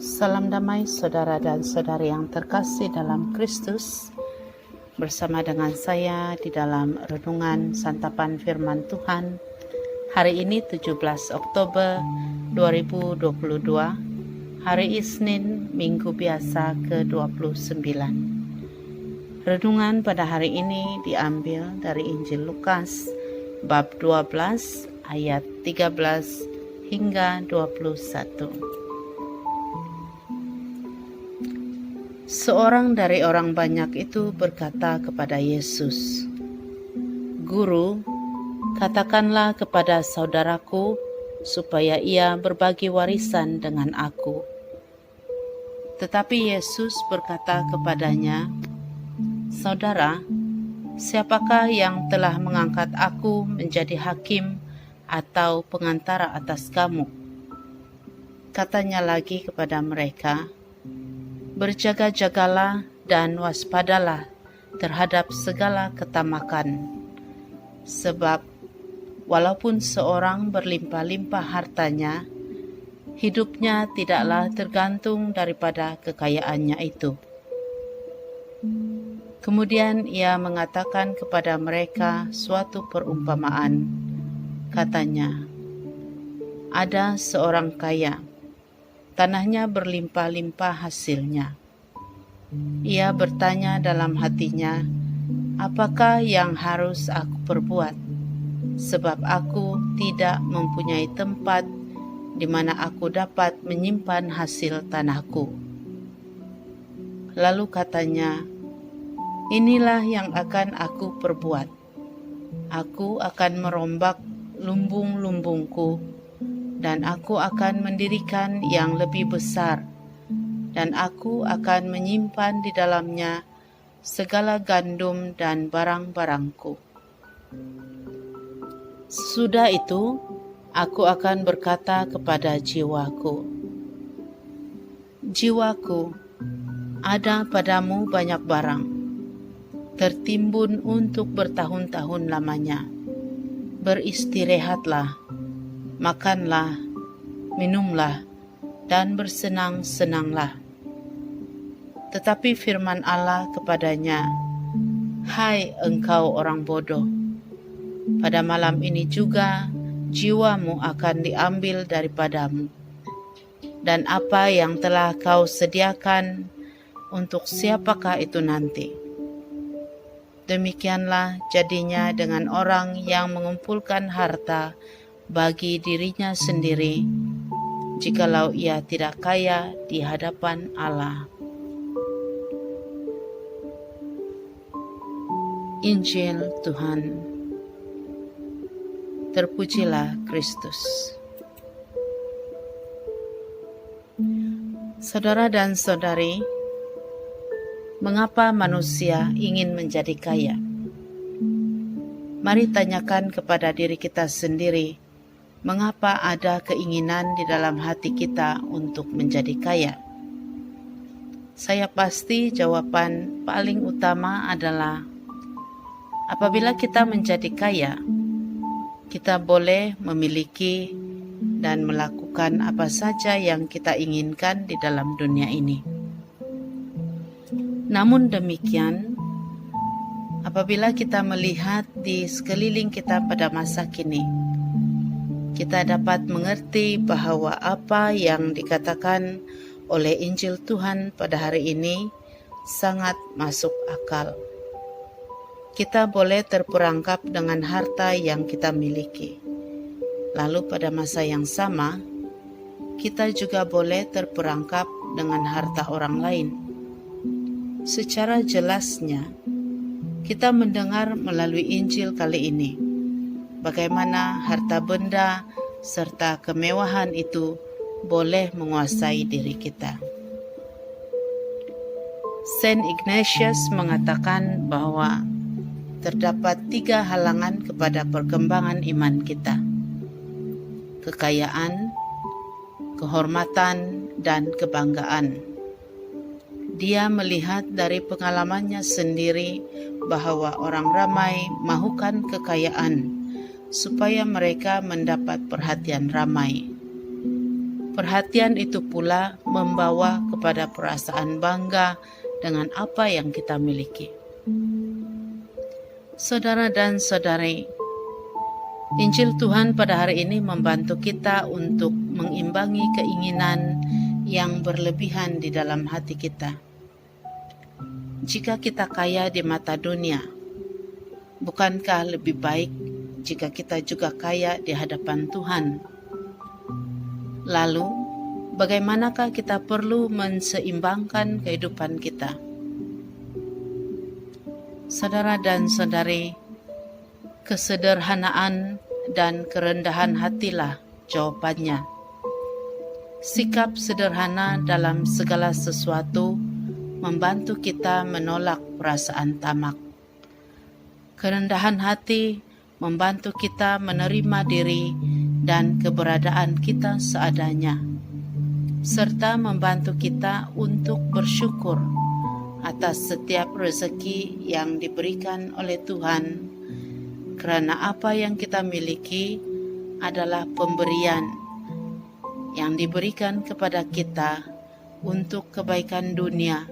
Salam damai saudara dan saudari yang terkasih dalam Kristus. Bersama dengan saya di dalam renungan santapan firman Tuhan hari ini 17 Oktober 2022, hari Isnin, Minggu Biasa ke-29. Renungan pada hari ini diambil dari Injil Lukas bab 12 ayat 13 hingga 21. Seorang dari orang banyak itu berkata kepada Yesus, "Guru, katakanlah kepada saudaraku supaya ia berbagi warisan dengan aku." Tetapi Yesus berkata kepadanya, "Saudara, siapakah yang telah mengangkat aku menjadi hakim atau pengantara atas kamu?" Katanya lagi kepada mereka, "Berjaga-jagalah dan waspadalah terhadap segala ketamakan. Sebab walaupun seorang berlimpah-limpah hartanya, hidupnya tidaklah tergantung daripada kekayaannya itu." Kemudian ia mengatakan kepada mereka suatu perumpamaan. Katanya, "Ada seorang kaya, tanahnya berlimpah-limpah hasilnya. Ia bertanya dalam hatinya, 'Apakah yang harus aku perbuat? Sebab aku tidak mempunyai tempat di mana aku dapat menyimpan hasil tanahku.' Lalu katanya, 'Inilah yang akan aku perbuat. Aku akan merombak lumbung-lumbungku, dan aku akan mendirikan yang lebih besar, dan aku akan menyimpan di dalamnya segala gandum dan barang-barangku. Sesudah itu, aku akan berkata kepada jiwaku, jiwaku, ada padamu banyak barang, tertimbun untuk bertahun-tahun lamanya. Beristirahatlah, makanlah, minumlah, dan bersenang-senanglah." Tetapi firman Allah kepadanya, "Hai engkau orang bodoh, pada malam ini juga jiwamu akan diambil daripadamu. Dan apa yang telah kau sediakan, untuk siapakah itu nanti?" Demikianlah jadinya dengan orang yang mengumpulkan harta bagi dirinya sendiri, jikalau ia tidak kaya di hadapan Allah. Injil Tuhan. Terpujilah Kristus. Saudara dan saudari, mengapa manusia ingin menjadi kaya? Mari tanyakan kepada diri kita sendiri, mengapa ada keinginan di dalam hati kita untuk menjadi kaya? Saya pasti jawaban paling utama adalah apabila kita menjadi kaya, kita boleh memiliki dan melakukan apa saja yang kita inginkan di dalam dunia ini. Namun demikian, apabila kita melihat di sekeliling kita pada masa kini, kita dapat mengerti bahwa apa yang dikatakan oleh Injil Tuhan pada hari ini sangat masuk akal. Kita boleh terperangkap dengan harta yang kita miliki. Lalu pada masa yang sama, kita juga boleh terperangkap dengan harta orang lain. Secara jelasnya, kita mendengar melalui Injil kali ini bagaimana harta benda serta kemewahan itu boleh menguasai diri kita. Saint Ignatius mengatakan bahwa terdapat 3 halangan kepada perkembangan iman kita: kekayaan, kehormatan, dan kebanggaan. Dia melihat dari pengalamannya sendiri bahwa orang ramai mahukan kekayaan supaya mereka mendapat perhatian ramai. Perhatian itu pula membawa kepada perasaan bangga dengan apa yang kita miliki. Saudara dan saudari, Injil Tuhan pada hari ini membantu kita untuk mengimbangi keinginan yang berlebihan di dalam hati kita. Jika kita kaya di mata dunia, bukankah lebih baik jika kita juga kaya di hadapan Tuhan? Lalu, bagaimanakah kita perlu menseimbangkan kehidupan kita? Saudara dan saudari, kesederhanaan dan kerendahan hatilah jawabannya. Sikap sederhana dalam segala sesuatu membantu kita menolak perasaan tamak. Kerendahan hati membantu kita menerima diri dan keberadaan kita seadanya, serta membantu kita untuk bersyukur atas setiap rezeki yang diberikan oleh Tuhan, karena apa yang kita miliki adalah pemberian yang diberikan kepada kita untuk kebaikan dunia,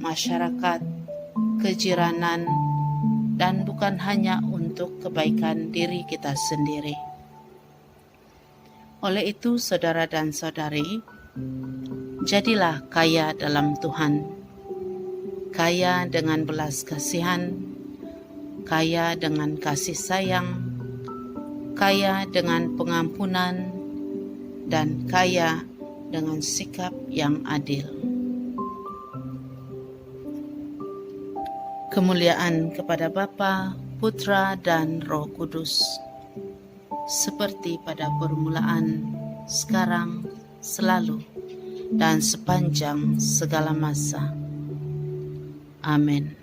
masyarakat, kejiranan, dan bukan hanya untuk kebaikan diri kita sendiri. Oleh itu, saudara dan saudari, jadilah kaya dalam Tuhan, kaya dengan belas kasihan, kaya dengan kasih sayang, kaya dengan pengampunan, dan kaya dengan sikap yang adil. Kemuliaan kepada Bapa, Putra, dan Roh Kudus, seperti pada permulaan, sekarang, selalu, dan sepanjang segala masa. Amin.